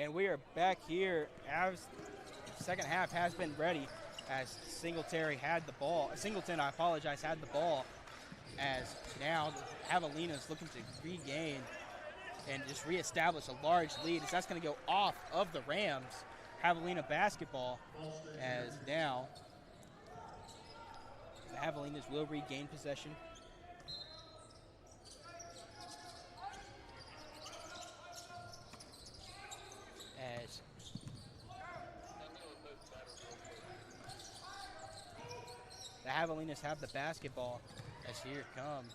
And we are back here as the second half has been ready as Singleton, had the ball, had the ball, as now Javelina's looking to regain and just reestablish a large lead as that's going to go off of the Rams. Javelina basketball, as now the Javelinas will regain possession. As the Javelinas have the basketball, as here it comes.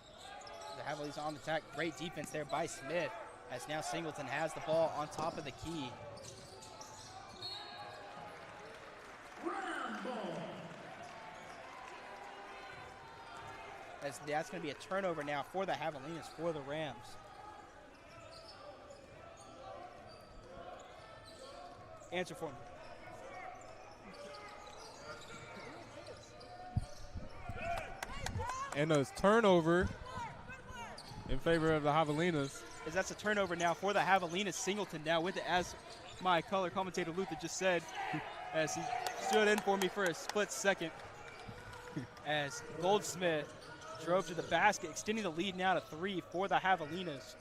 The Javelinas on the attack. Great defense there by Smith, as now Singleton has the ball on top of the key. As that's going to be a turnover now for the Javelinas, for the Rams. Answer for me. And a turnover in favor of the Javelinas. As that's a turnover now for the Javelinas. Singleton now with it, as my color commentator Luther just said, as he stood in for me for a split second. As Goldsmith drove to the basket, extending the lead now to 3 for the Javelinas.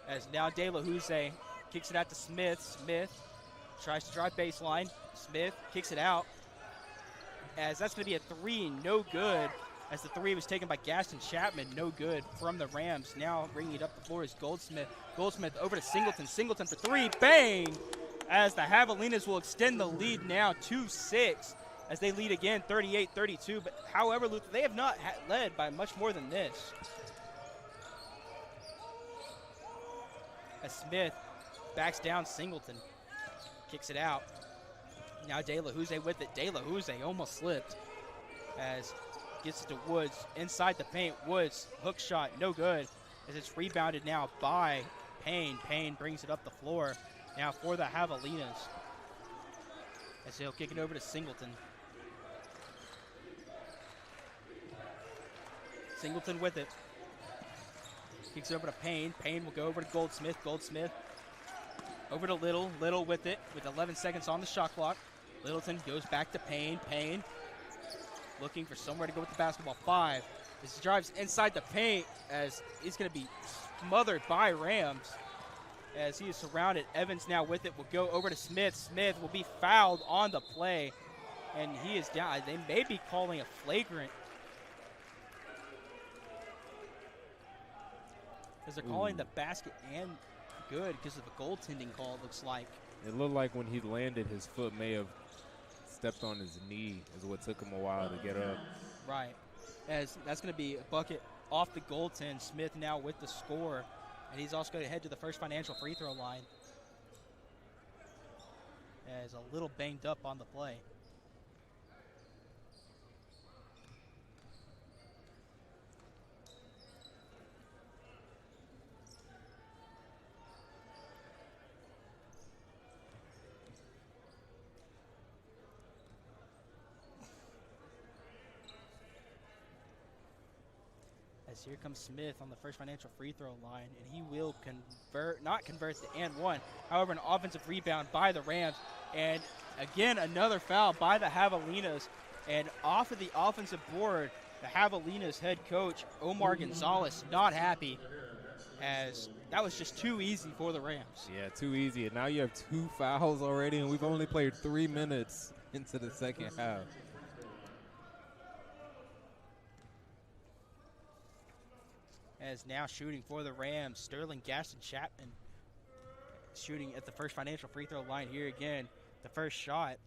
As now De La Jose kicks it out to Smith. Smith tries to drive baseline. Smith kicks it out. As that's going to be a 3, no good. As the 3 was taken by Gaston Chapman, no good from the Rams. Now bringing it up the floor is Goldsmith. Goldsmith over to Singleton. Singleton for 3, bang! As the Javelinas will extend the lead now to 6. As they lead again, 38-32. But however, Luther, they have not led by much more than this. As Smith backs down Singleton, kicks it out. Now De La Jose with it. De La Jose almost slipped. As gets it to Woods inside the paint. Woods hook shot, no good. As it's rebounded now by Payne. Payne brings it up the floor now for the Javelinas. As he'll kick it over to Singleton. Singleton with it. Kicks it over to Payne. Payne will go over to Goldsmith. Goldsmith over to Little. Little with it with 11 seconds on the shot clock. Littleton goes back to Payne. Payne looking for somewhere to go with the basketball. 5. As he drives inside the paint, as he's going to be smothered by Rams. As he is surrounded. Evans now with it will go over to Smith. Smith will be fouled on the play. And he is down. They may be calling a flagrant. Because they're calling the basket and good because of the goaltending call, it looks like. It looked like when he landed, his foot may have stepped on his knee, is what took him a while to get up. Right. As that's going to be a bucket off the goaltend. Smith now with the score. And he's also going to head to the first financial free throw line. As a little banged up on the play. As here comes Smith on the first financial free throw line, and he will not convert the and one. However, an offensive rebound by the Rams, and again another foul by the Javelinas. And off of the offensive board, the Javelinas head coach Omar Gonzalez not happy, as that was just too easy for the Rams. Yeah, too easy. And now you have 2 fouls already, and we've only played 3 minutes into the second half. As now shooting for the Rams, Sterling Gaston Chapman shooting at the first financial free throw line here again. The first shot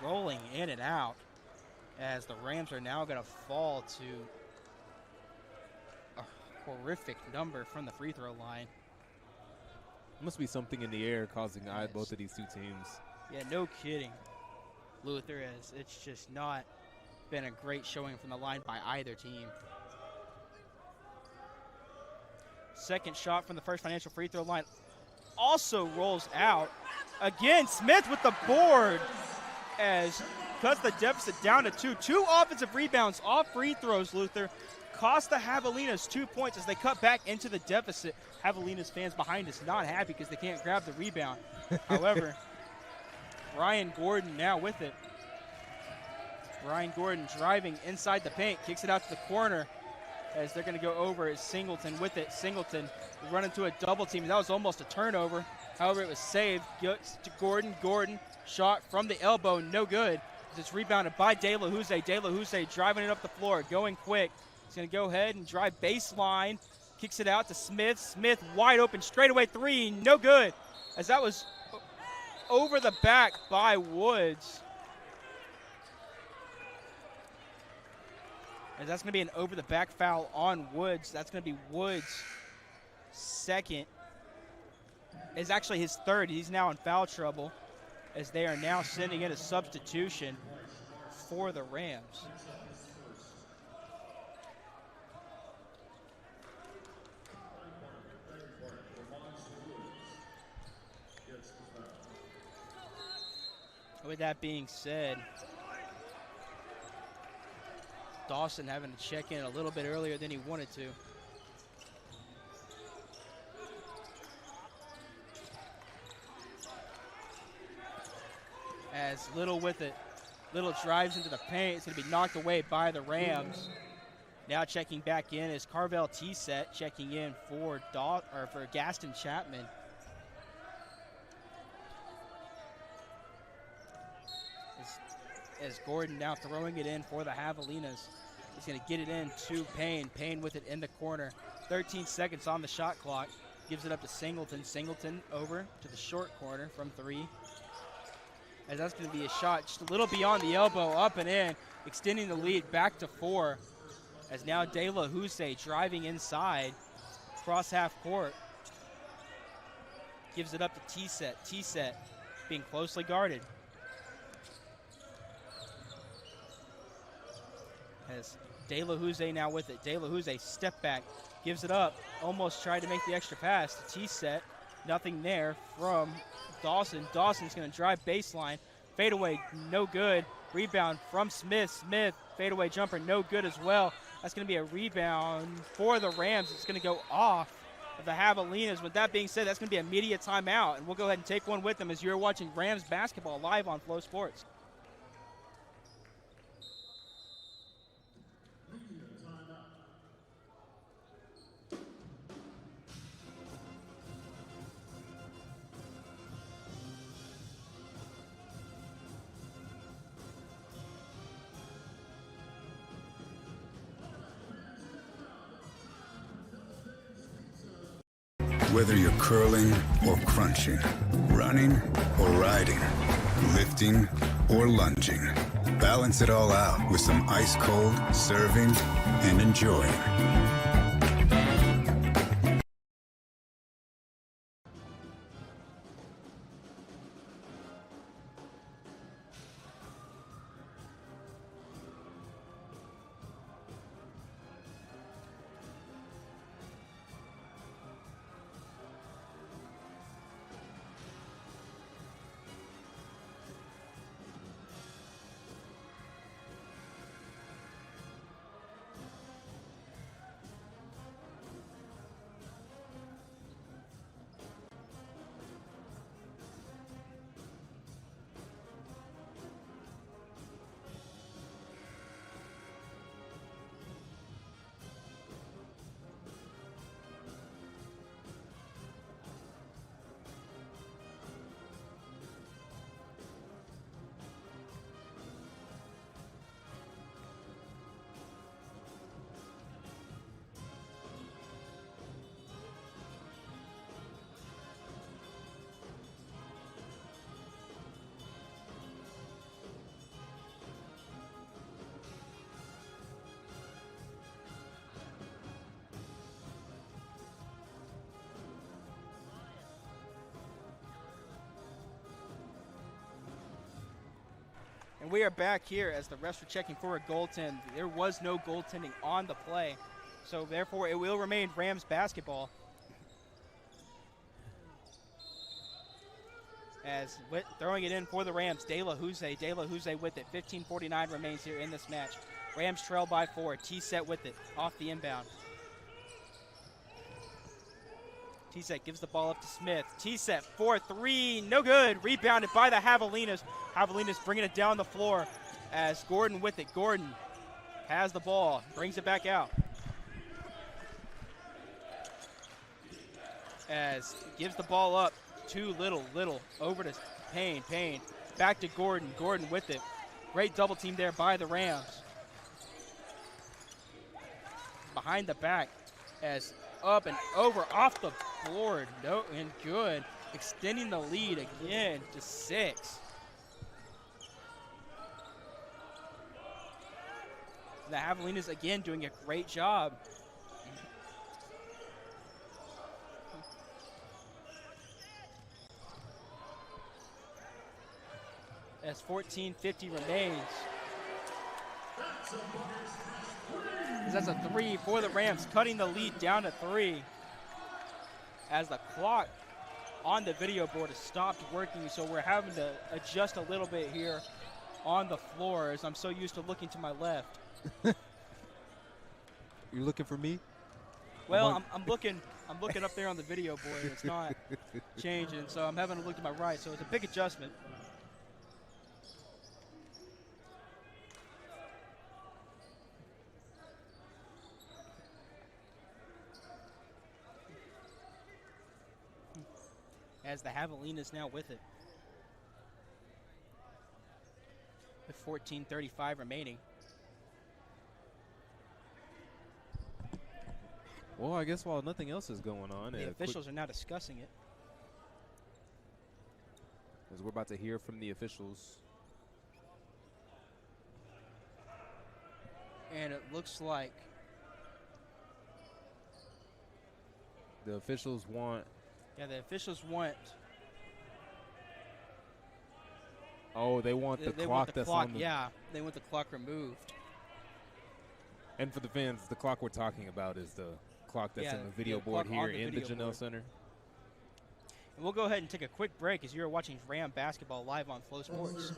rolling in and out, as the Rams are now going to fall to a horrific number from the free throw line. Must be something in the air causing both of these 2 teams. Yeah, no kidding, Luther, as it's just not been a great showing from the line by either team. Second shot from the first financial free throw line also rolls out. Again, Smith with the board, as cuts the deficit down to 2. 2 offensive rebounds off free throws, Luther. Cost the Javelinas 2 points as they cut back into the deficit. Javelinas fans behind us not happy because they can't grab the rebound. However, Ryan Gordon now with it. Ryan Gordon driving inside the paint, kicks it out to the corner as they're going to go over as Singleton with it. Singleton run into a double team. That was almost a turnover. However, it was saved. Gordon shot from the elbow, no good. It's rebounded by De La Jose. De La Jose driving it up the floor, going quick. He's going to go ahead and drive baseline. Kicks it out to Smith. Smith wide open, straightaway 3, no good. As that was over the back by Woods. And that's going to be an over-the-back foul on Woods. That's going to be Woods' second. It's actually his third. He's now in foul trouble as they are now sending in a substitution for the Rams. With that being said, Dawson having to check in a little bit earlier than he wanted to. As Little with it. Little drives into the paint. It's going to be knocked away by the Rams. Now checking back in is Carvel T-Set checking in for Gaston Chapman. As Gordon now throwing it in for the Javelinas. He's going to get it in to Payne. Payne with it in the corner. 13 seconds on the shot clock. Gives it up to Singleton. Singleton over to the short corner from 3. As that's going to be a shot just a little beyond the elbow, up and in, extending the lead back to 4. As now De La Jose driving inside, cross half court. Gives it up to T-Set. T-Set being closely guarded. As De La Jose now with it. De La Jose step back, gives it up, almost tried to make the extra pass to T-Set. Nothing there from Dawson. Dawson's going to drive baseline. Fadeaway, no good. Rebound from Smith. Smith, fadeaway jumper, no good as well. That's going to be a rebound for the Rams. It's going to go off of the Javelinas. With that being said, that's going to be a media timeout, and we'll go ahead and take one with them as you're watching Rams basketball live on Flow Sports. Whether you're curling or crunching, running or riding, lifting or lunging, balance it all out with some ice cold serving and enjoying. And we are back here as the refs are checking for a goaltend. There was no goaltending on the play, so therefore it will remain Rams basketball. as throwing it in for the Rams. De La Jose with it. 15:49 remains here in this match. Rams trail by 4. T-Set with it off the inbound. T-Set gives the ball up to Smith. T-Set for 3, no good. Rebounded by the Javelinas. Javelinas bringing it down the floor as Gordon with it. Gordon has the ball, brings it back out. As gives the ball up to Little over to Payne. Payne back to Gordon. Gordon with it. Great double team there by the Rams. Behind the back as up and over off the board. No and good. Extending the lead again to 6. The Javelinas again doing a great job. As 14:50 remains. That's a 3 for the Rams, cutting the lead down to 3. As the clock on the video board has stopped working, so we're having to adjust a little bit here on the floor as I'm so used to looking to my left. You're looking for me? Well, I'm looking up there on the video board. It's not changing, so I'm having to look to my right. So it's a big adjustment. As the Javelinas now with it. With 14:35 remaining. Well, I guess while nothing else is going on, the officials are now discussing it. As we're about to hear from the officials. And it looks like the officials want. Yeah, the officials want. Oh, they want the clock that's on the. Yeah, they want the clock removed. And for the fans, the clock we're talking about is the clock that's in the video board here in the Janelle Center. And we'll go ahead and take a quick break as you're watching Ram basketball live on Flow Sports.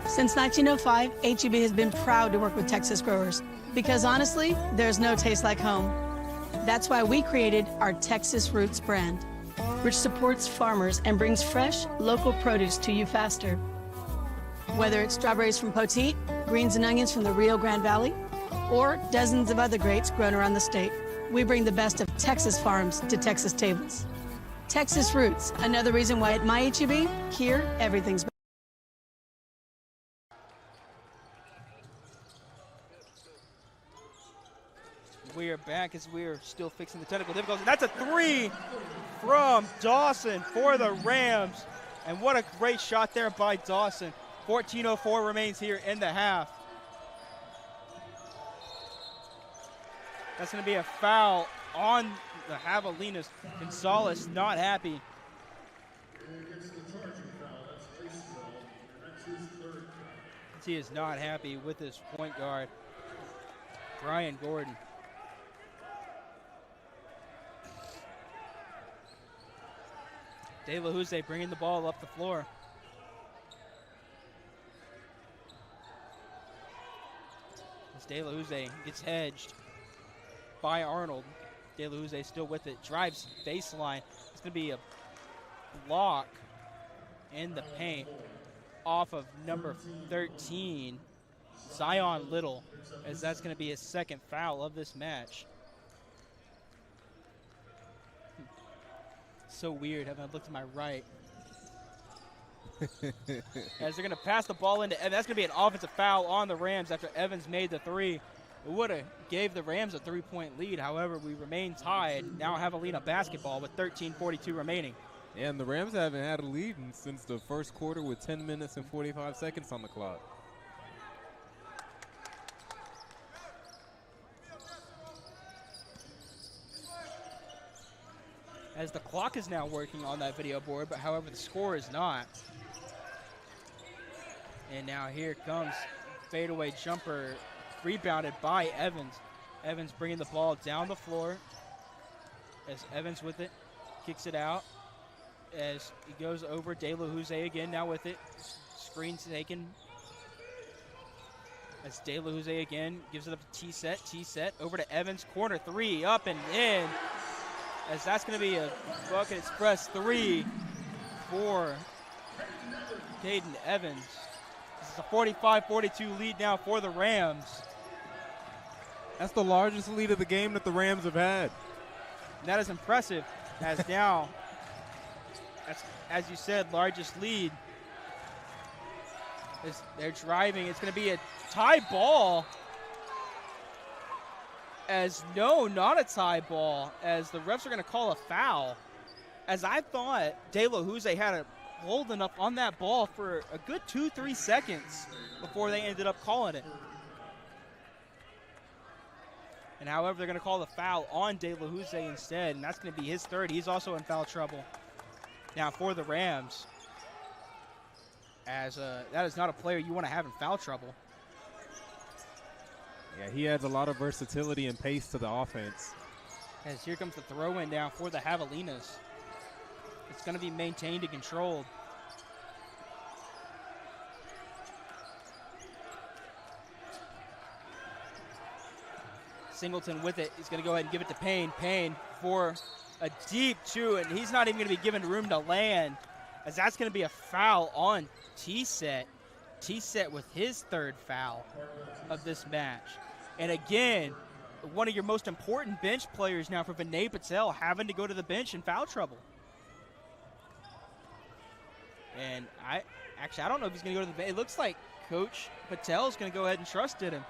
Since 1905, HEB has been proud to work with Texas growers because honestly, there's no taste like home. That's why we created our Texas Roots brand, which supports farmers and brings fresh, local produce to you faster. Whether it's strawberries from Poteet, greens and onions from the Rio Grande Valley, or dozens of other grapes grown around the state, we bring the best of Texas farms to Texas tables. Texas Roots, another reason why at my HEB, here, everything's better. We are back as we are still fixing the technical difficulties. That's a 3 from Dawson for the Rams. And what a great shot there by Dawson. 14:04 remains here in the half. That's going to be a foul on the Javelinas. Gonzalez not happy. He is not happy with his point guard, Brian Gordon. De La Jose bringing the ball up the floor. As De La Jose gets hedged by Arnold. De La Jose still with it, drives baseline. It's going to be a block in the paint off of number 13, Zion Little, as that's going to be his second foul of this match. So weird having I look to my right. As they're going to pass the ball into Evans. That's going to be an offensive foul on the Rams after Evans made the 3. It would have gave the Rams a 3-point lead. However, we remain tied. Now Javelina basketball with 13:42 remaining. And the Rams haven't had a lead since the first quarter with 10 minutes and 45 seconds on the clock. As the clock is now working on that video board, but however the score is not. And now here comes fadeaway jumper rebounded by Evans. Evans bringing the ball down the floor. As Evans with it, kicks it out. As he goes over, De La Jose again now with it. Screen's taken. As De La Jose again gives it up to T-set, over to Evans. Corner three, up and in. As that's going to be a Bucket Express 3 for Caden Evans. This is a 45-42 lead now for the Rams. That's the largest lead of the game that the Rams have had. And that is impressive, as now, as you said, largest lead. As they're driving, it's going to be a tie ball. As no, not a tie ball, as the refs are going to call a foul. As I thought De La Jose had a hold enough on that ball for a good 2-3 seconds before they ended up calling it. And however, they're going to call the foul on De La Jose instead, and that's going to be his third. He's also in foul trouble now for the Rams. As that is not a player you want to have in foul trouble. Yeah, he adds a lot of versatility and pace to the offense. As here comes the throw-in now for the Javelinas. It's going to be maintained and controlled. Singleton with it. He's going to go ahead and give it to Payne. Payne for a deep two, and he's not even going to be given room to land, as that's going to be a foul on T-set. T-set with his third foul of this match. And again, one of your most important bench players now for Vinay Patel having to go to the bench in foul trouble. And I don't know if he's going to go to the bench. It looks like Coach Patel is going to go ahead and trusted him.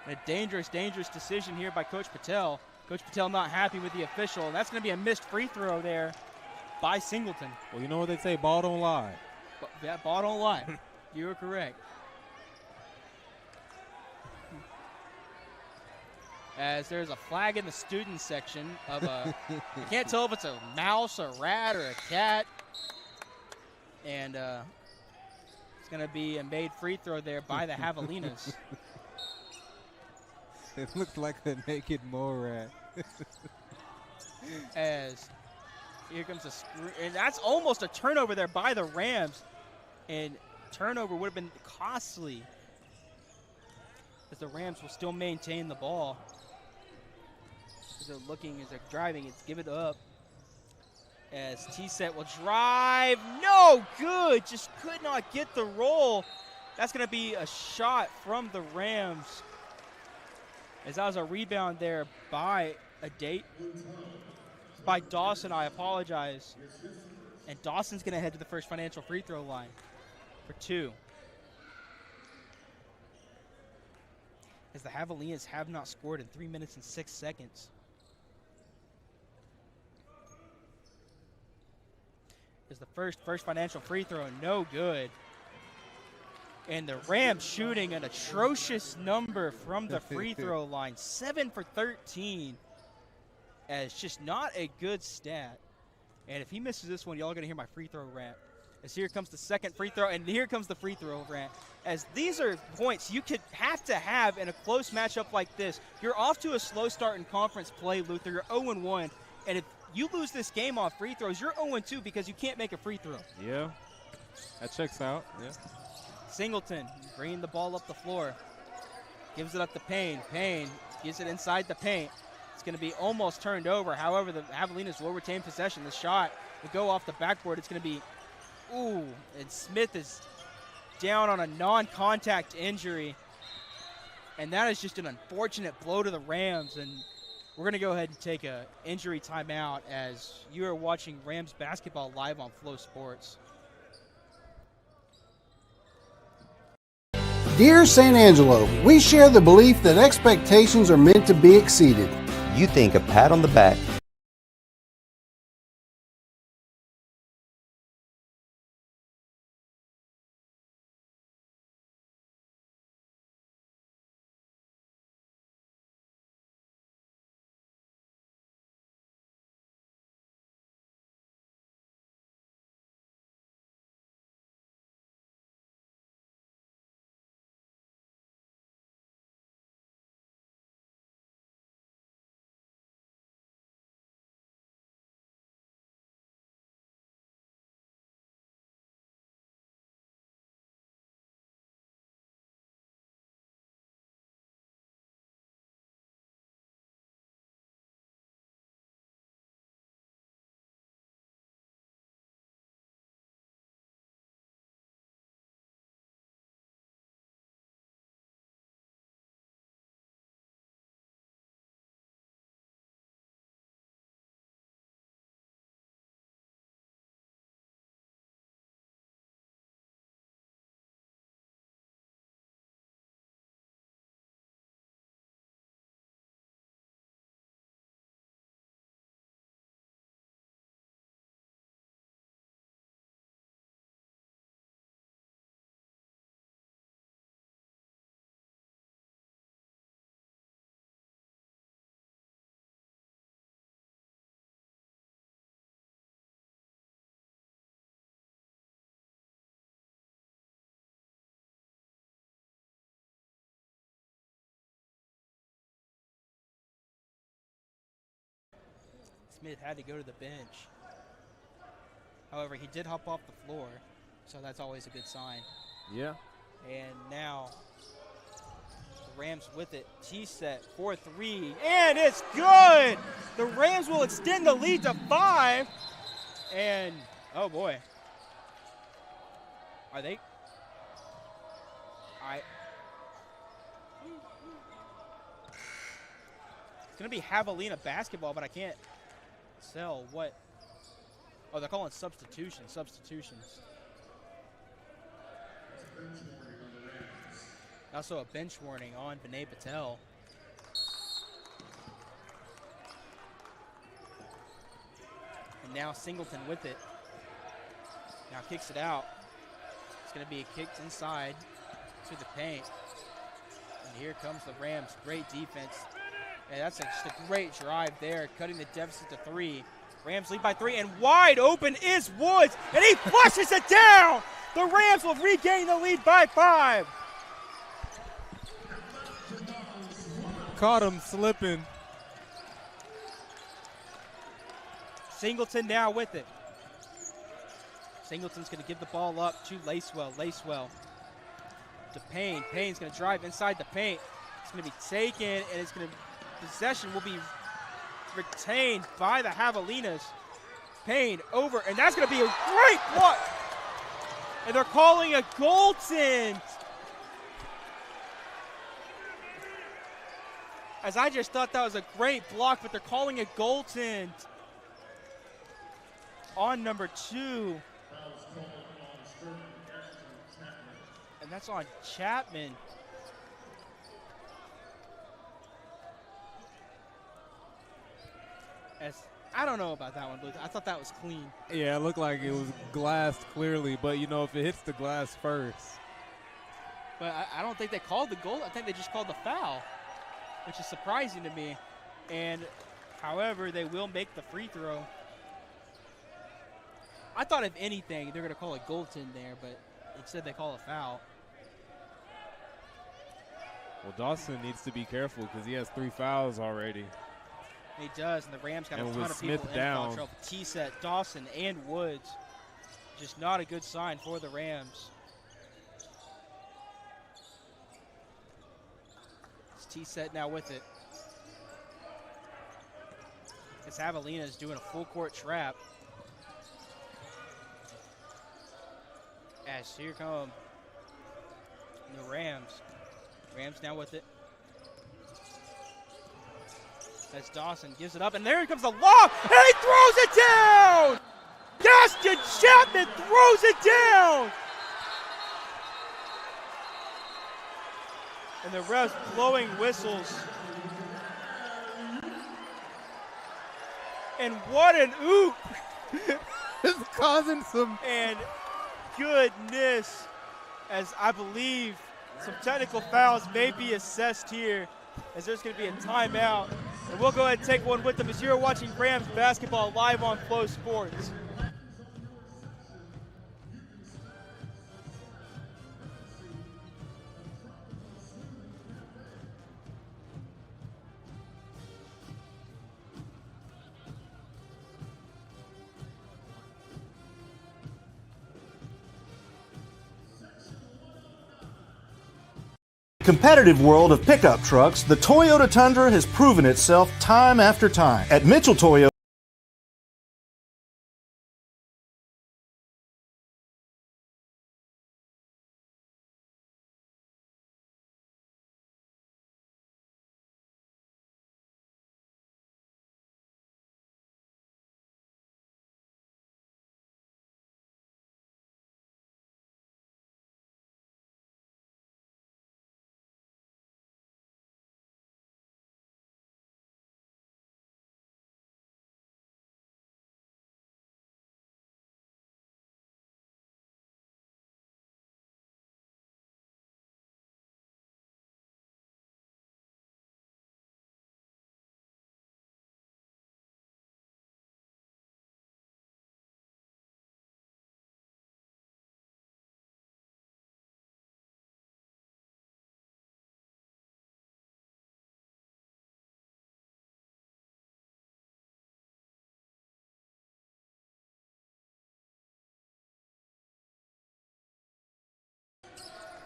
A dangerous, dangerous decision here by Coach Patel. Coach Patel not happy with the official, and that's going to be a missed free throw there by Singleton. Well, you know what they say, ball don't lie. That ball don't lie. You are correct. As there's a flag in the student section of a, you can't tell if it's a mouse, a rat, or a cat. And it's going to be a made free throw there by the Javelinas. It looks like a naked mole rat. As here comes a screw, and that's almost a turnover there by the Rams. And turnover would have been costly, as the Rams will still maintain the ball. As they're looking, as they're driving, it's give it up. As T-set will drive, no good, just could not get the roll. That's going to be a shot from the Rams. As that was a rebound there by Dawson, I apologize. And Dawson's going to head to the first financial free throw line for 2. As the Javelinas have not scored in 3 minutes and 6 seconds. Is the first financial free throw, no good. And the Rams shooting an atrocious number from the free throw line, 7 for 13. As just not a good stat. And if he misses this one, y'all are going to hear my free throw rant. As here comes the second free throw, and here comes the free throw rant. As these are points you could have to have in a close matchup like this. You're off to a slow start in conference play, Luther. You're 0-1. And if you lose this game on free throws, you're 0-2 because you can't make a free throw. Yeah, that checks out. Yeah. Singleton bringing the ball up the floor. Gives it up to Payne. Payne gives it inside the paint. It's going to be almost turned over. However, the Javelinas will retain possession. The shot will go off the backboard. It's going to be, ooh, and Smith is down on a non-contact injury. And that is just an unfortunate blow to the Rams. And we're going to go ahead and take a injury timeout as you are watching Rams basketball live on Flow Sports. Dear San Angelo, we share the belief that expectations are meant to be exceeded. You think a pat on the back Smith had to go to the bench. However, he did hop off the floor, so that's always a good sign. Yeah. And now the Rams with it. T-set for 3, and it's good! The Rams will extend the lead to 5, and oh boy. Are they? It's going to be Javelina basketball, but I can't tell what. Oh, they're calling substitutions. Also a bench warning on Vinay Patel. And now Singleton with it. Now kicks it out. It's going to be kicked inside to the paint. And here comes the Rams. Great defense. And that's just a great drive there, cutting the deficit to 3. Rams lead by 3, and wide open is Woods, and he flushes it down! The Rams will regain the lead by 5. Caught him slipping. Singleton now with it. Singleton's going to give the ball up to Lacewell. Lacewell to Payne. Payne's going to drive inside the paint. It's going to be taken, and it's going to possession will be retained by the Javelinas. Payne over, and that's going to be a great block. And they're calling a goaltend. As I just thought that was a great block, but they're calling a goaltend on number 2. And that's on Chapman. I don't know about that one, but I thought that was clean. Yeah, it looked like it was glassed clearly, but you know, if it hits the glass first. But I don't think they called the goal. I think they just called the foul, which is surprising to me. And however, they will make the free throw. I thought if anything, they're going to call a goaltend there, but instead they call a foul. Well, Dawson needs to be careful because he has 3 fouls already. He does, and the Rams got a And ton with of people Smith in foul down. trouble. T-set, Dawson, and Woods. Just not a good sign for the Rams. It's T-set now with it. As Javelina is doing a full court trap. As here come the Rams. Rams now with it. As Dawson gives it up, and there comes the lob, and he throws it down! Gaston Chapman throws it down! And the refs blowing whistles. And what an oop! It's causing some. And goodness, as I believe some technical fouls may be assessed here, as there's going to be a timeout. And we'll go ahead and take one with them as you're watching Rams basketball live on Flow Sports. Competitive world of pickup trucks, the Toyota Tundra has proven itself time after time. At Mitchell Toyota,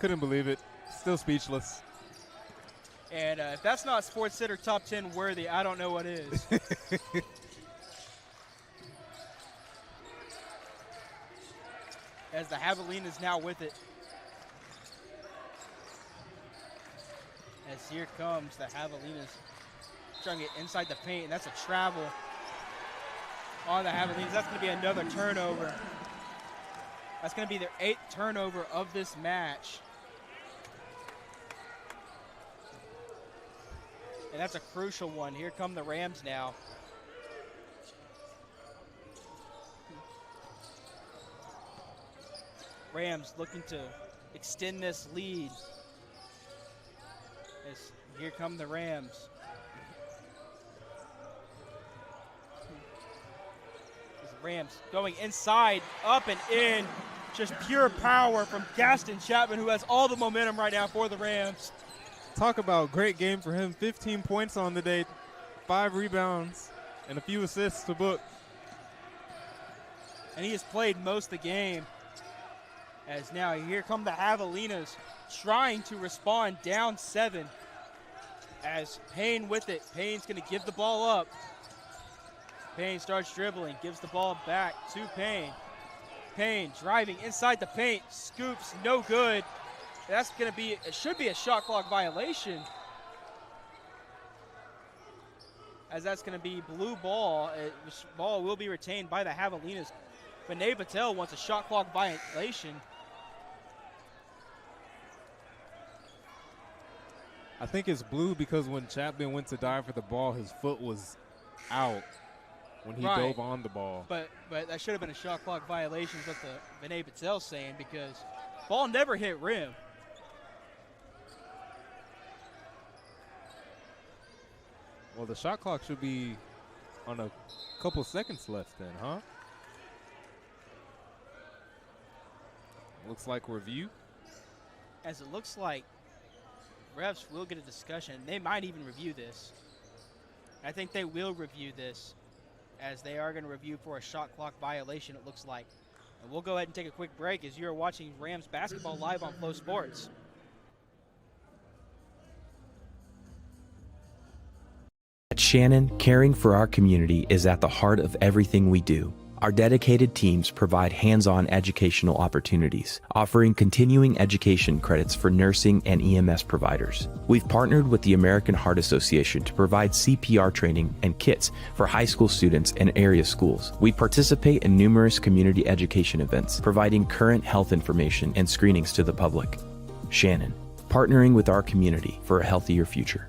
Couldn't believe it. Still speechless. And if that's not Sports Center top 10 worthy, I don't know what is. As the Javelinas now with it. As here comes the Javelinas trying to get inside the paint, and that's a travel on the Javelinas. That's going to be another turnover. That's going to be their 8th turnover of this match. And that's a crucial one. Here come the Rams now. Rams looking to extend this lead. As here come the Rams. As the Rams going inside, up and in. Just pure power from Gaston Chapman, who has all the momentum right now for the Rams. Talk about great game for him. 15 points on the day, 5 rebounds, and a few assists to book. And he has played most of the game. As now here come the Javelinas trying to respond down 7. As Payne with it. Payne's going to give the ball up. Payne starts dribbling, gives the ball back to Payne. Payne driving inside the paint, scoops, no good. That's going to be, it should be a shot clock violation. As that's going to be blue ball. This ball will be retained by the Javelinas. Vinay Patel wants a shot clock violation. I think it's blue because when Chapman went to dive for the ball, his foot was out when he dove on the ball. But that should have been a shot clock violation is what the Vinay Patel's saying, because ball never hit rim. Well, the shot clock should be on a couple seconds left then, huh? Looks like review. As it looks like refs will get a discussion. They might even review this. I think they will review this, as they are going to review for a shot clock violation, it looks like. And we'll go ahead and take a quick break as you're watching Rams basketball live on Flow Sports. At Shannon, caring for our community is at the heart of everything we do. Our dedicated teams provide hands-on educational opportunities, offering continuing education credits for nursing and EMS providers. We've partnered with the American Heart Association to provide CPR training and kits for high school students and area schools. We participate in numerous community education events, providing current health information and screenings to the public. Shannon, partnering with our community for a healthier future.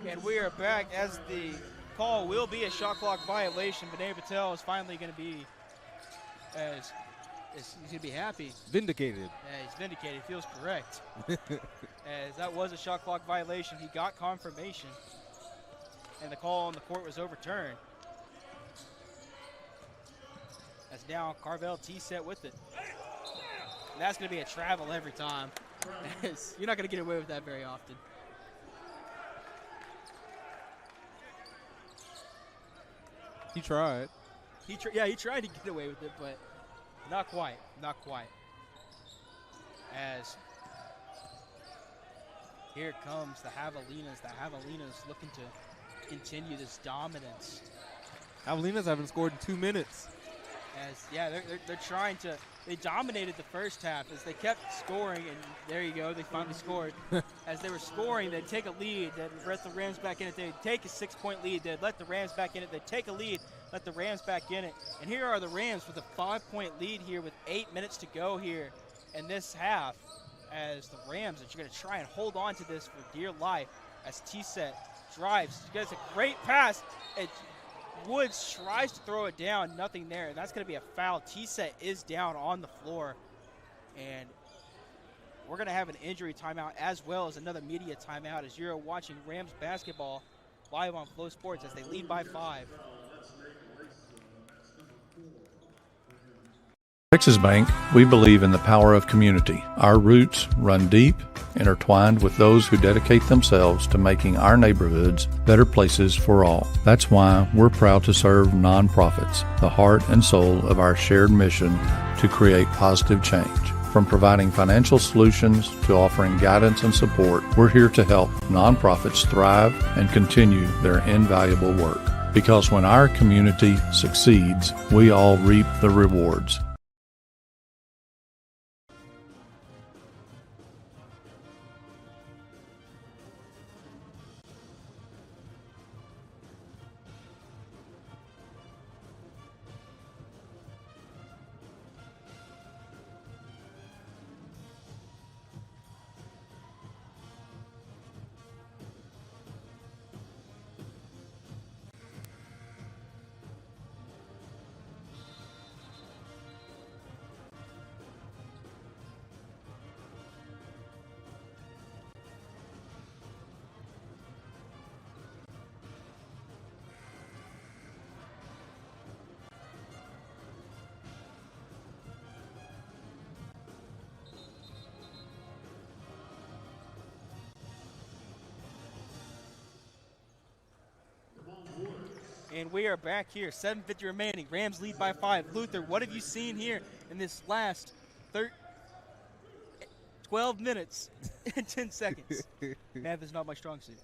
And we are back as the call will be a shot clock violation. Vinay Patel is finally going to be, he's going to be happy. Vindicated. Yeah, he's vindicated. Feels correct. As that was a shot clock violation. He got confirmation. And the call on the court was overturned. As now Carvel T-set with it. And that's going to be a travel every time. You're not going to get away with that very often. He tried. He tried to get away with it, but not quite. Not quite. As here comes the Javelinas. The Javelinas looking to continue this dominance. Javelinas haven't scored in 2 minutes. They're trying to. They dominated the first half as they kept scoring, and there you go. They finally scored. As they were scoring, they'd take a lead. They'd let the Rams back in it. They'd take a 6-point lead. They'd let the Rams back in it. They'd take a lead, let the Rams back in it. And here are the Rams with a 5-point lead here with 8 minutes to go here in this half. As the Rams are going to try and hold on to this for dear life. As T-set drives, he gets a great pass. Woods tries to throw it down, nothing there. That's going to be a foul. T-set is down on the floor. And we're going to have an injury timeout as well as another media timeout as you're watching Rams basketball live on Flow Sports as they lead by 5. Texas Bank, we believe in the power of community. Our roots run deep, intertwined with those who dedicate themselves to making our neighborhoods better places for all. That's why we're proud to serve nonprofits, the heart and soul of our shared mission to create positive change. From providing financial solutions to offering guidance and support, we're here to help nonprofits thrive and continue their invaluable work. Because when our community succeeds, we all reap the rewards. And we are back here, 7:50 remaining. Rams lead by 5. Luther, what have you seen here in this last 12 minutes and 10 seconds? Math is not my strong suit.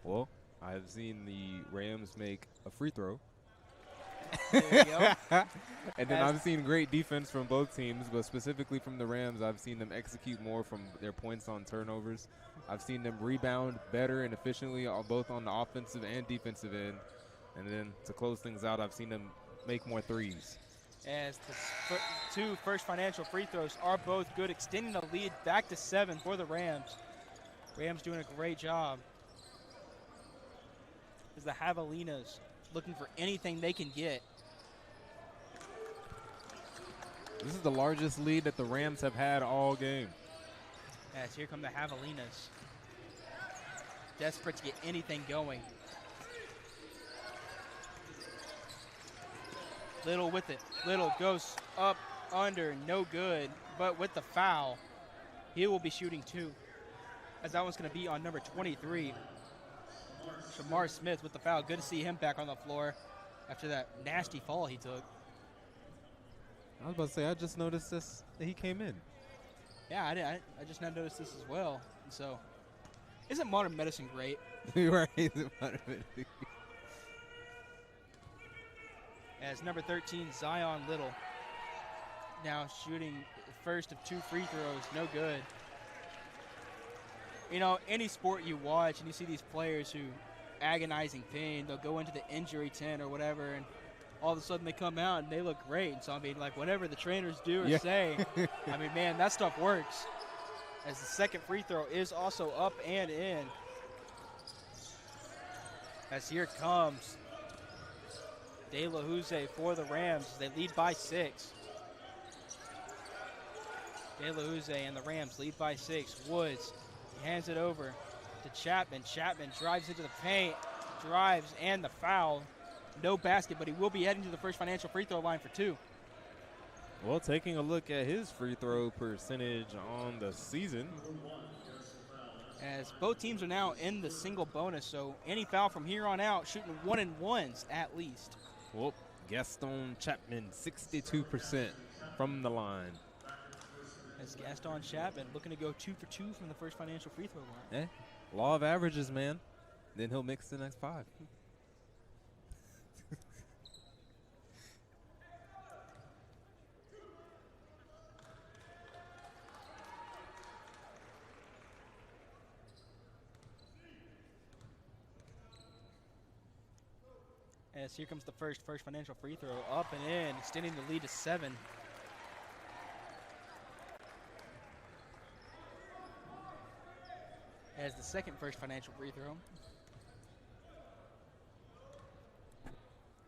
Well, I've seen the Rams make a free throw. There you go. And then I've seen great defense from both teams, but specifically from the Rams, I've seen them execute more from their points on turnovers. I've seen them rebound better and efficiently, both on the offensive and defensive end. And then to close things out, I've seen them make more threes. As the two first financial free throws are both good, extending the lead back to 7 for the Rams. Rams doing a great job. As the Javelinas looking for anything they can get. This is the largest lead that the Rams have had all game. As here come the Javelinas. Desperate to get anything going. Little with it. Little goes up, under, no good. But with the foul, he will be shooting 2. As that one's going to be on number 23. Shamar Smith with the foul. Good to see him back on the floor after that nasty fall he took. I was about to say, I just noticed this, that he came in. Yeah, I just now noticed this as well. And so, isn't modern medicine great? Right, isn't modern medicine. As number 13, Zion Little, now shooting the first of 2 free throws, no good. You know, any sport you watch and you see these players who agonizing pain, they'll go into the injury tent or whatever, and all of a sudden they come out and they look great. And so, I mean, like, whatever the trainers do or say, I mean, man, that stuff works. As the second free throw is also up and in. As here comes De La Jose for the Rams. They lead by 6. De La Jose and the Rams lead by 6. Woods hands it over to Chapman. Chapman drives into the paint, drives, and the foul. No basket, but he will be heading to the First Financial free throw line for 2. Well, taking a look at his free throw percentage on the season. As both teams are now in the single bonus, so any foul from here on out, shooting 1-and-1s at least. Well, Gaston Chapman, 62% from the line. As Gaston Chapman looking to go 2 for 2 from the First Financial free throw line. Law of averages, man. Then he'll mix the next 5. As here comes the First Financial free throw, up and in, extending the lead to 7. As the second First Financial free throw.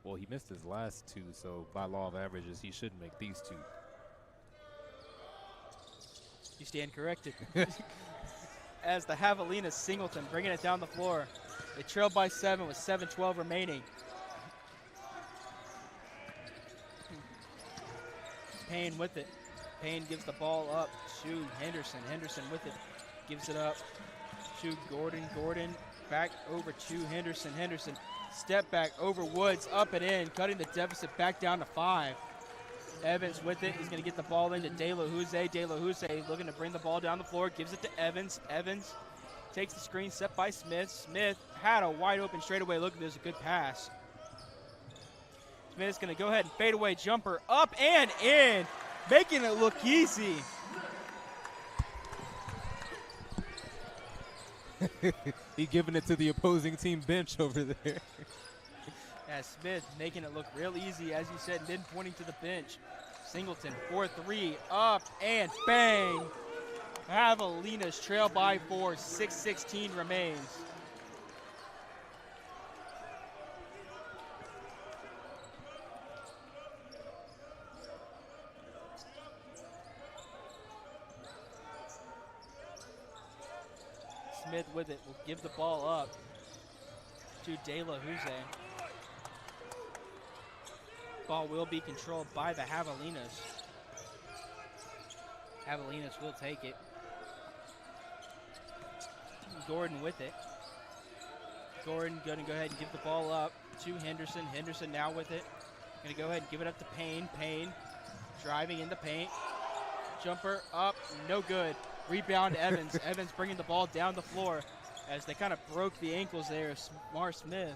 Well, he missed his last 2, so by law of averages, he should make these 2. You stand corrected. As the Javelina Singleton bringing it down the floor. They trail by 7 with 7:12 remaining. Payne with it. Payne gives the ball up to Henderson. Henderson with it. Gives it up to Gordon. Gordon back over to Henderson. Henderson step back over Woods, up and in, cutting the deficit back down to 5. Evans with it. He's going to get the ball into De La Jose. De La Jose looking to bring the ball down the floor. Gives it to Evans. Evans takes the screen set by Smith. Smith had a wide open straightaway look. There's a good pass. Smith's going to go ahead and fade away jumper up and in, making it look easy. He giving it to the opposing team bench over there. As Smith making it look real easy, as you said, and then pointing to the bench. Singleton, 4-3, up and bang. Javelinas trail by 4, 6:16 remains. Smith with it, will give the ball up to De La Jose. Ball will be controlled by the Javelinas. Javelinas will take it. Gordon with it. Gordon going to go ahead and give the ball up to Henderson. Henderson now with it. Going to go ahead and give it up to Payne. Payne driving in the paint. Jumper up, no good. Rebound Evans. Evans bringing the ball down the floor as they kind of broke the ankles there of Mar Smith.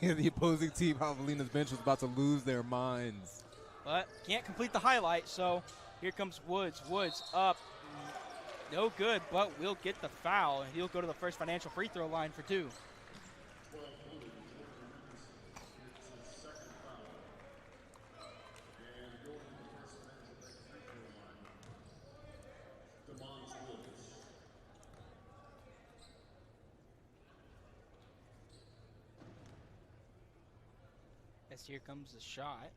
The opposing team, Javelina's bench, was about to lose their minds. But can't complete the highlight, so here comes Woods. Woods up, no good, but will get the foul. And he'll go to the First Financial free throw line for 2. As here comes the shot.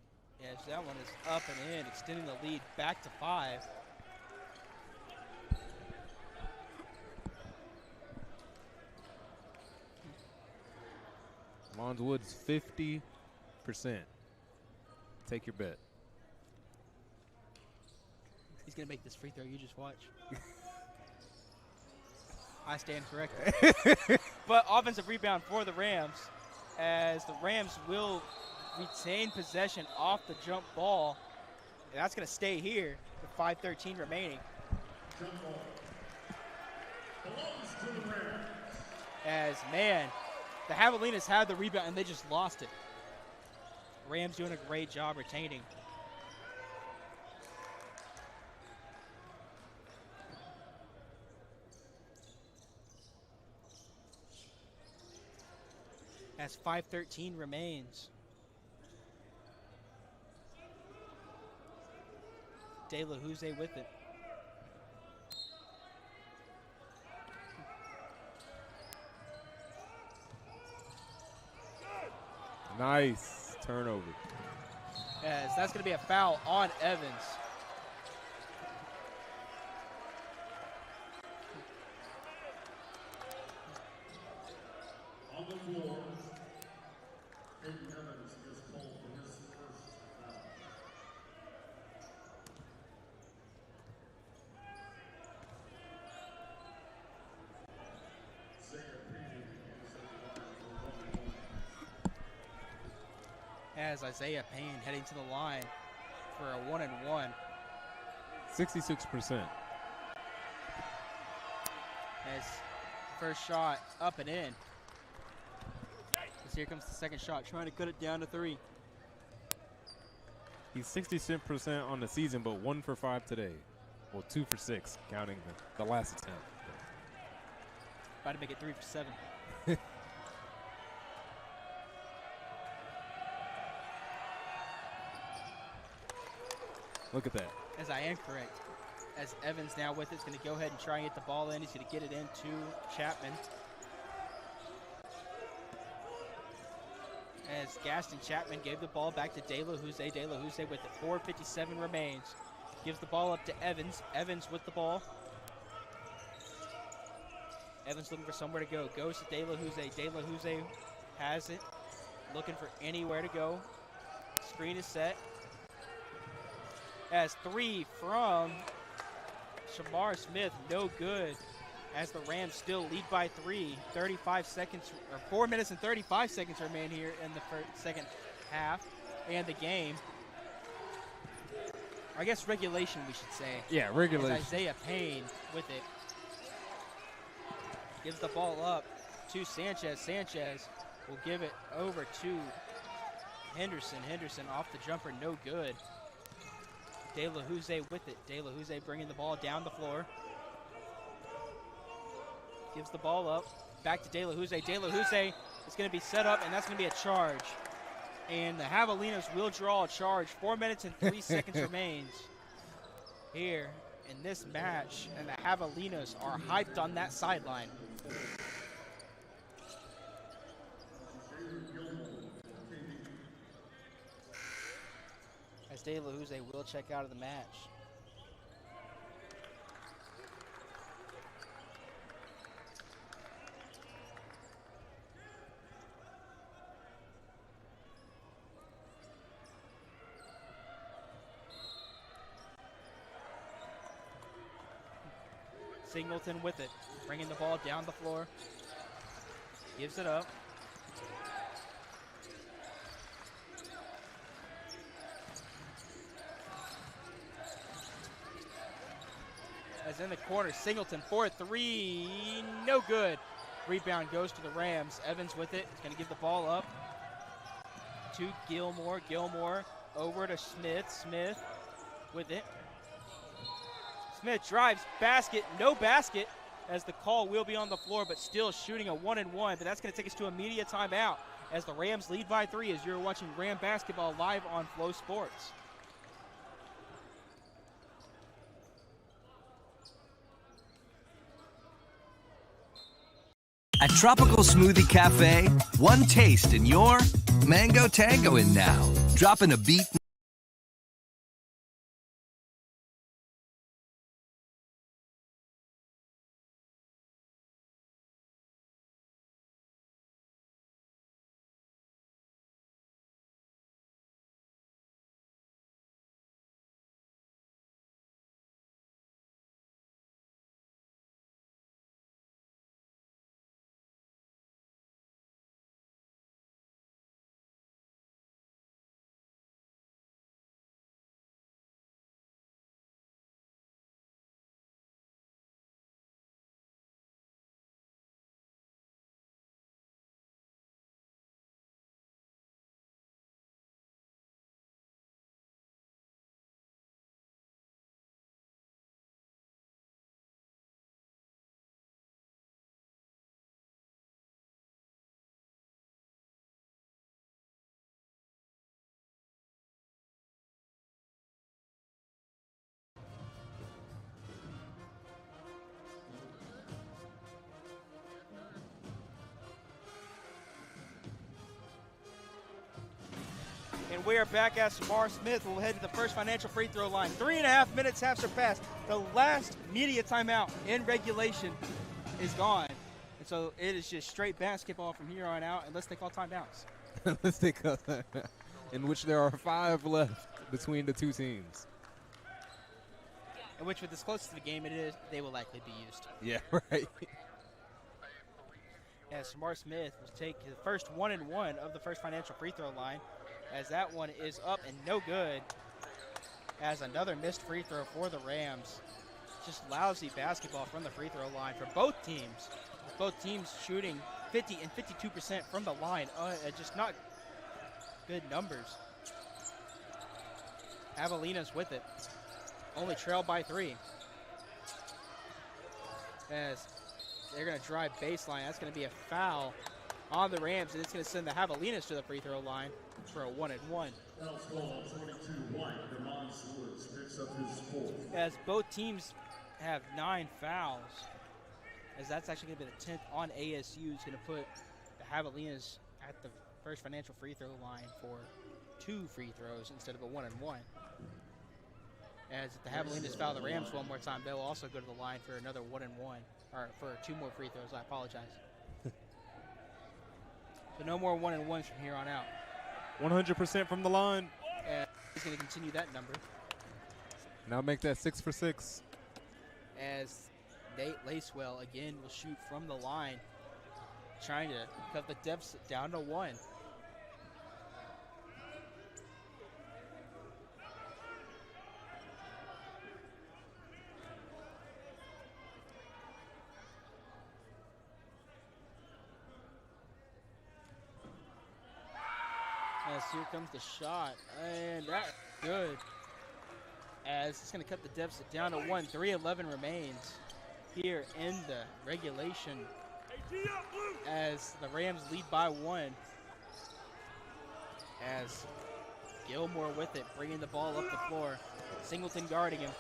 As that one is up and in, extending the lead back to 5. Mons Woods, 50%. Take your bet. He's going to make this free throw. You just watch. I stand corrected. But offensive rebound for the Rams, as the Rams will retain possession off the jump ball. And that's going to stay here with 5:13 remaining. As, man, the Javelinas had the rebound and they just lost it. Rams doing a great job retaining. As 5:13 remains. De La Jose with it. Nice turnover. As that's going to be a foul on Evans. On the floor, Hayden Evans is called for his first foul. As Isaiah Payne heading to the line for a 1-and-1. 66%. As first shot up and in. As here comes the second shot, trying to cut it down to 3. He's 66% on the season, but 1 for 5 today. Well, 2 for 6, counting the last attempt. About to make it 3 for 7. Look at that. As I am correct. As Evans now with it, is going to go ahead and try and get the ball in. He's going to get it into Chapman. As Gaston Chapman gave the ball back to De La Jose. De La Jose with it. 4:57 remains. Gives the ball up to Evans. Evans with the ball. Evans looking for somewhere to go. Goes to De La Jose. De La Jose has it. Looking for anywhere to go. Screen is set. As 3 from Shamar Smith, no good. As the Rams still lead by 3, 35 seconds, or 4 minutes and 35 seconds remain here in the second half and the game. I guess regulation, we should say. Yeah, regulation. As Isaiah Payne with it. Gives the ball up to Sanchez. Sanchez will give it over to Henderson. Henderson off the jumper, no good. De La Jose with it. De La Jose bringing the ball down the floor. Gives the ball up. Back to De La Jose. De La Jose is going to be set up, and that's going to be a charge. And the Javelinos will draw a charge. 4 minutes and 3 seconds remains here in this match, and the Javelinos are hyped on that sideline. As De La Jose will check out of the match. Singleton with it, bringing the ball down the floor. Gives it up. As in the corner, Singleton for 3, no good. Rebound goes to the Rams. Evans with it, is going to give the ball up to Gilmore. Gilmore over to Smith. Smith with it. Smith drives, basket, no basket, as the call will be on the floor, but still shooting a 1-and-1. But that's going to take us to a media timeout as the Rams lead by 3 as you're watching Ram basketball live on Flow Sports. At Tropical Smoothie Cafe, one taste and you're Mango Tango in now. Dropping a beat we are back as Samar Smith will head to the first financial free throw line. 3.5 minutes have surpassed. The last media timeout in regulation is gone. And so it is just straight basketball from here on out unless they call timeouts. Unless they call timeout. In which there are 5 left between the two teams. In which, with as close to the game it is, they will likely be used. Yeah, right. As Samar Smith will take the first 1-and-1 of the first financial free throw line, as that one is up and no good. As another missed free throw for the Rams. Just lousy basketball from the free throw line for both teams. Both teams shooting 50 and 52% from the line. Just not good numbers. Javelinas with it. Only trailed by 3. As they're going to drive baseline. That's going to be a foul on the Rams, and it's going to send the Javelinas to the free throw line for a 1-and-1. As both teams have 9 fouls, as that's actually going to be the 10th on ASU, is going to put the Javelinas at the first financial free throw line for 2 free throws instead of a 1-and-1. As if the Javelinas foul the Rams one more time, they'll also go to the line for another 1-and-1, or for 2 more free throws. I apologize. So no more 1-and-1s from here on out. 100% from the line. And he's going to continue that number. Now make that 6 for 6. As Nate Lacewell again will shoot from the line, trying to cut the deficit down to 1. As here comes the shot, and that's good. As it's going to cut the deficit down to 1. 3:11 remains here in the regulation. As the Rams lead by 1. As Gilmore with it, bringing the ball up the floor. Singleton guarding him.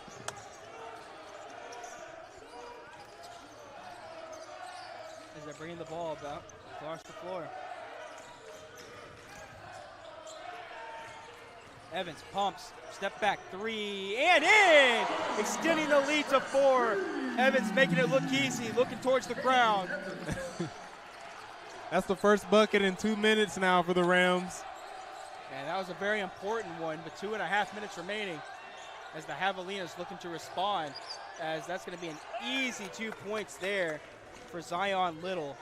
As they're bringing the ball about across the floor. Evans pumps, step back 3, and in! Extending the lead to 4. Evans making it look easy, looking towards the ground. That's the first bucket in 2 minutes now for the Rams. And that was a very important one, but 2.5 minutes remaining as the Javelinas looking to respond, as that's going to be an easy 2 points there for Zion Little.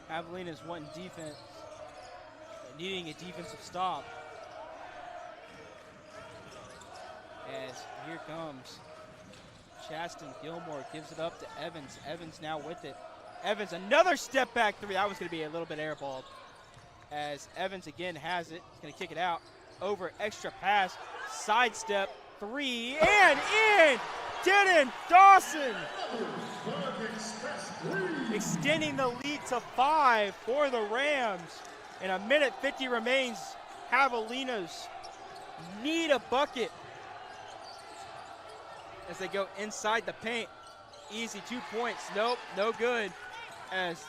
Javelinas wanting defense, needing a defensive stop. As here comes Chaston Gilmore, gives it up to Evans. Evans now with it. Evans, another step back 3. That was going to be a little bit airballed. As Evans again has it, he's going to kick it out. Over, extra pass, sidestep, 3, and in! Denton Dawson! Extending the lead to 5 for the Rams. And 1:50 remains. Javelinas need a bucket as they go inside the paint. Easy 2 points. Nope, no good. As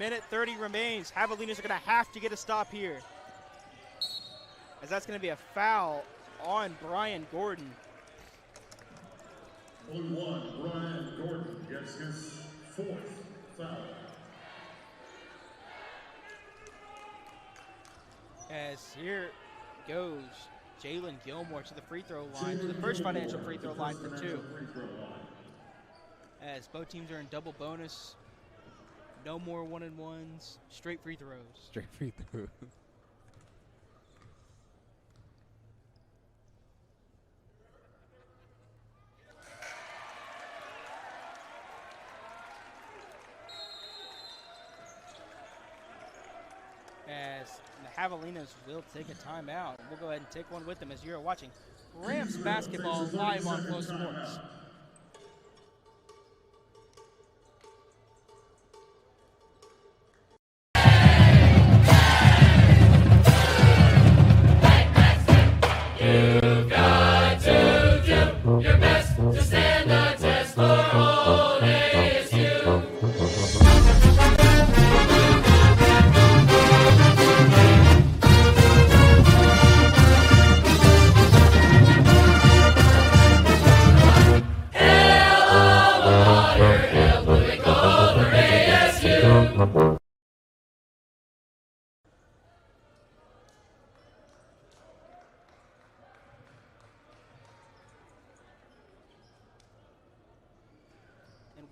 1:30 remains, Javelinas are going to have to get a stop here, as that's going to be a foul on Brian Gordon. Only one, Brian Gordon gets his 4th foul. As here goes Jalen Gilmore to the free throw line, to the first financial free throw line for 2. As both teams are in double bonus, no more 1-and-1s, straight free throws. Straight free throws. As the Javelinas will take a timeout. We'll go ahead and take one with them as you're watching Rams basketball live on Flow Sports. You've got to do your best to stand the test for all ASU.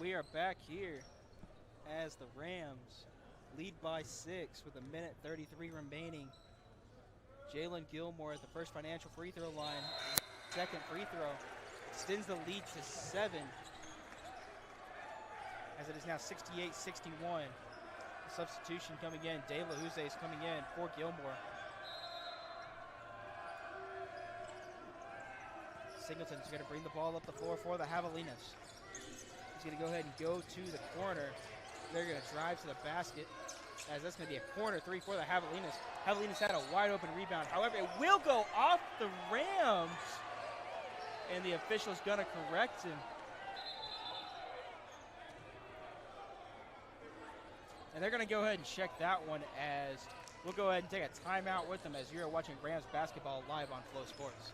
we are back here as the Rams lead by 6 with 1:33 remaining. Jalen Gilmore at the First Financial free throw line. Second free throw extends the lead to 7 as it is now 68-61. Substitution coming in. De La Jose is coming in for Gilmore. Singleton's going to bring the ball up the floor for the Javelinas. He's going to go ahead and go to the corner. They're going to drive to the basket, as that's going to be a corner three for the Javelinas. Javelinas had a wide open rebound. However, it will go off the Rams, and the official's going to correct him. And they're going to go ahead and check that one, as we'll go ahead and take a timeout with them as you're watching Rams basketball live on Flow Sports.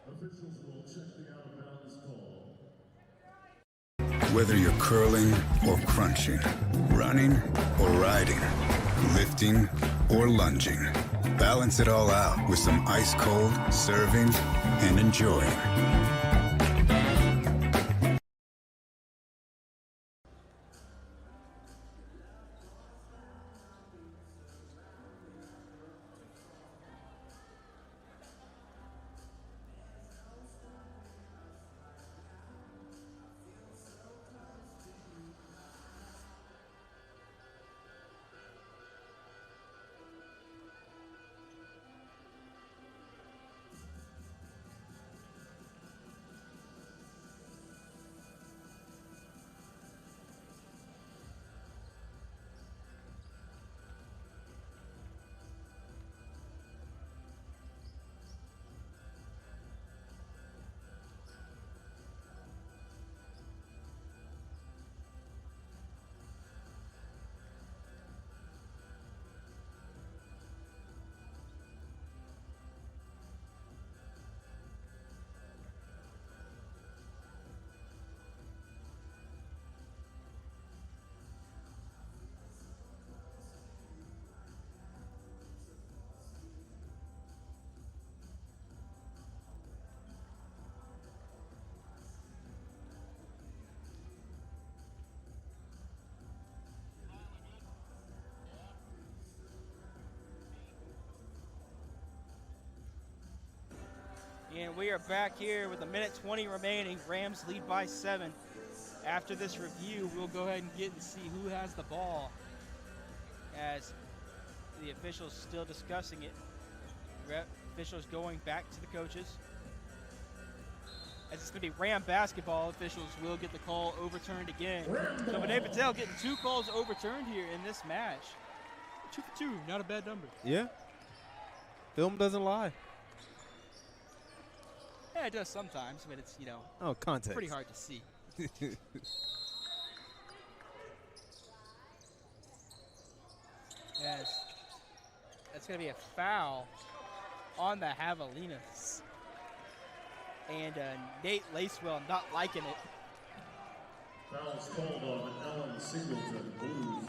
Officials will check the out of bounds call. Whether you're curling or crunching, running or riding, lifting or lunging, balance it all out with some ice cold serving and enjoying. And we are back here with 1:20 remaining. Rams lead by 7. After this review, we'll go ahead and get and see who has the ball, as the officials still discussing it. Officials going back to the coaches. As it's going to be Ram basketball, officials will get the call overturned again. So Vinay Patel getting 2 calls overturned here in this match. 2 for 2, not a bad number. Yeah. Film doesn't lie. Yeah, it does sometimes, but it's, context. pretty hard to see. Yes. That's going to be a foul on the Javelinas. And Nate Lacewell not liking it. Foul's called on Alan Singleton, blue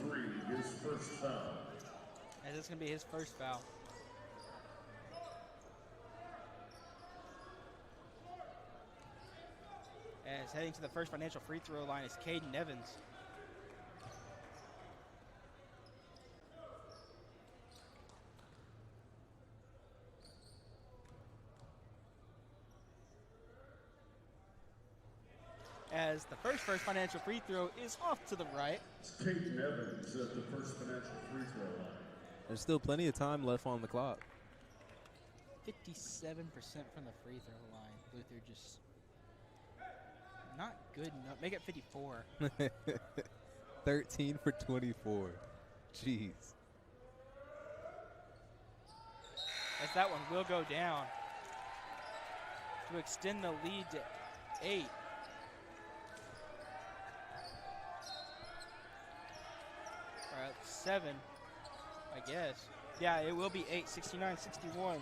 3, his first foul. And that's going to be his first foul. As heading to the First Financial free throw line is Caden Evans. As the First Financial free throw is off to the right. It's Caden Evans at the First Financial free throw line. There's still plenty of time left on the clock. 57% from the free throw line. Luther just not good enough. Make it 54. 13 for 24. Jeez. As that one will go down to extend the lead to 8. All right, 7, I guess. Yeah, it will be 8, 69-61.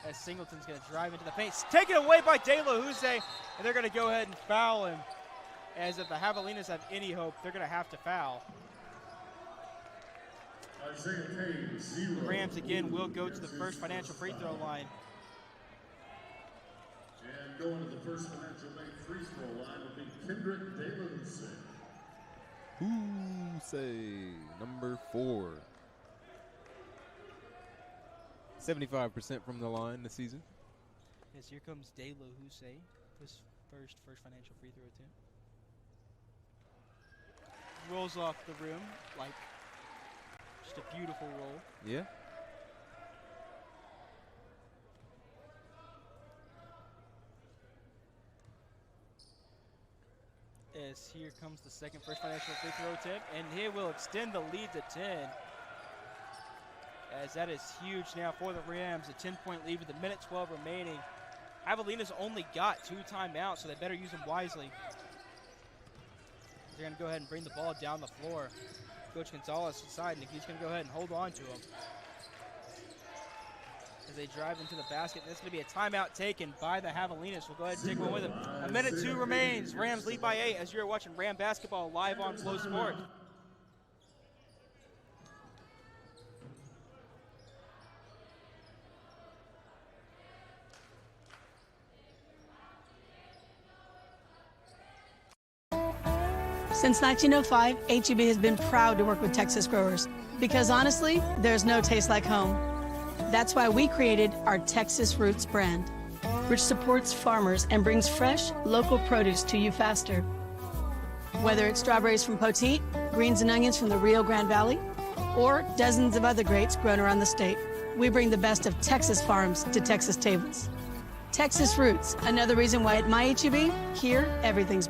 As Singleton's going to drive into the paint. Taken away by De La Jose, and they're going to go ahead and foul him. As if the Javelinas have any hope, they're going to have to foul. Isaiah Payne, 0. The Rams again will go to the First Financial free throw line. Going to the first financial bank free throw line will be Kendrick Davidson. Say number 4. 75% from the line this season. Yes, here comes De La Houssaye, his first financial free throw attempt. Rolls off the rim like just a beautiful roll. Yeah. As here comes the second first financial free throw attempt, and he will extend the lead to 10. As that is huge now for the Rams, a 10-point lead with a minute 12 remaining. Javelina's only got 2 timeouts, so they better use them wisely. They're going to go ahead and bring the ball down the floor. Coach Gonzalez deciding he's going to go ahead and hold on to him. As they drive into the basket, and that's going to be a timeout taken by the Javelinas. We'll go ahead and take one with them. A minute 2 remains. Rams lead by 8 as you're watching Ram basketball live on Flow Sports. Since 1905, HEB has been proud to work with Texas growers because honestly, there's no taste like home. That's why we created our Texas Roots brand, which supports farmers and brings fresh, local produce to you faster. Whether it's strawberries from Poteet, greens and onions from the Rio Grande Valley, or dozens of other grapes grown around the state, we bring the best of Texas farms to Texas tables. Texas Roots, another reason why at my HEB, here, everything's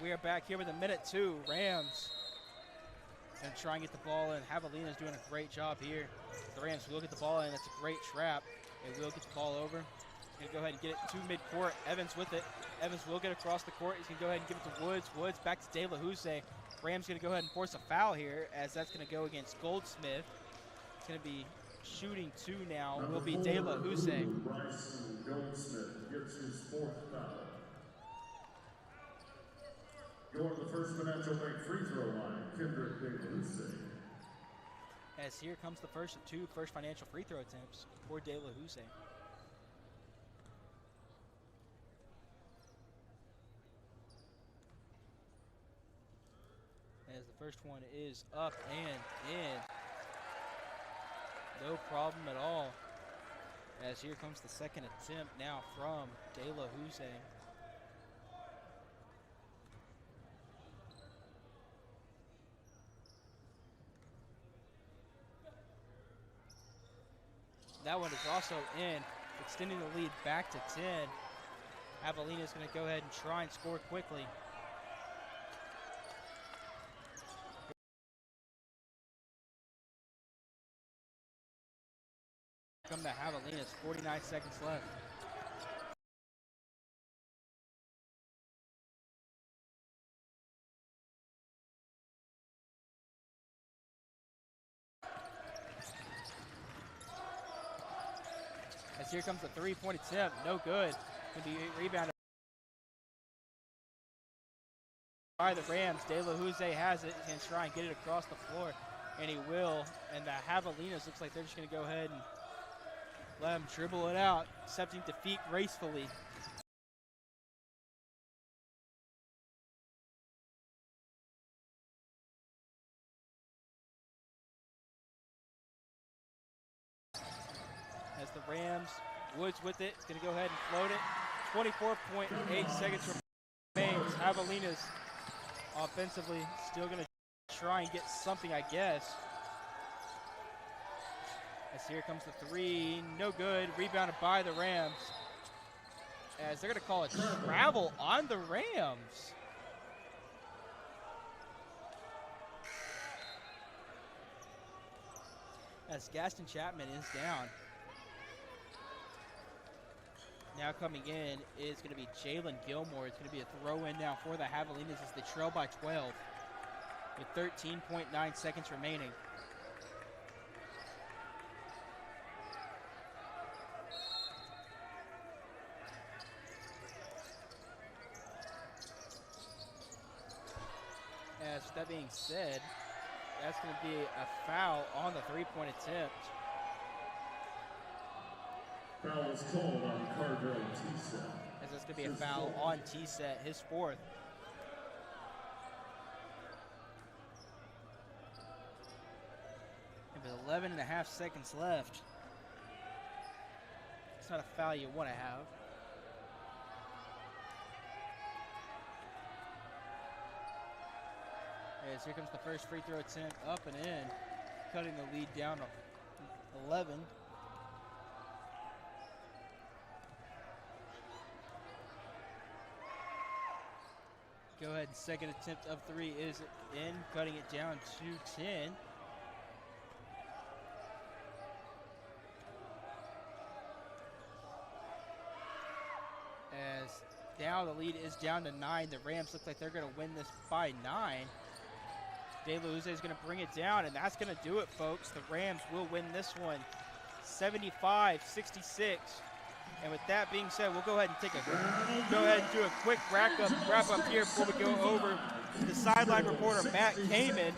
We are back here with a minute 2. Rams going to try and get the ball in. Javelina's doing a great job here. The Rams will get the ball in. That's a great trap. They will get the ball over. Going to go ahead and get it to midcourt. Evans with it. Evans will get across the court. He's going to go ahead and give it to Woods. Woods back to De La Houssaye. Rams going to go ahead and force a foul here as that's going to go against Goldsmith. It's going to be shooting 2 now. Will be De La Houssaye. Bryson Goldsmith gets his 4th foul. Going to the first financial bank free throw line, Kendrick Davidson. As here comes the first of 2 first financial free throw attempts for De La Houssaye. As the first one is up and in. No problem at all. As here comes the second attempt now from De La Houssaye. That one is also in, extending the lead back to 10. Javelina's going to go ahead and try and score quickly. Come to Javelinas, 49 seconds left. As here comes the 3-point attempt, no good. Going to be rebounded by the Rams. De La Houssaye has it. He's going to try and get it across the floor, and he will. And the Javelinas looks like they're just going to go ahead and let him dribble it out, accepting defeat gracefully. As the Rams, Woods with it, is going to go ahead and float it. 24.8 seconds remains. Javelinas offensively still going to try and get something, I guess. As here comes the 3, no good, rebounded by the Rams. As they're going to call a travel on the Rams. as Gaston Chapman is down. Now coming in is going to be Jalen Gilmore. It's going to be a throw-in now for the Javelinas as they trail by 12 with 13.9 seconds remaining. As that being said, that's going to be a foul on the three-point attempt. Foul is called on Cardell T-Set. As that's going to be a foul on T-Set, his fourth. And with 11 and a half seconds left, it's not a foul you want to have. As here comes the first free throw attempt, up and in, cutting the lead down to 11. Go ahead, and second attempt of three is in, cutting it down to 10. As now the lead is down to 9. The Rams look like they're going to win this by 9. De La Use is going to bring it down, and that's going to do it, folks. The Rams will win this one 75-66. And with that being said, we'll go ahead and do a quick wrap up here before we go over to the sideline reporter, Matt Kamen.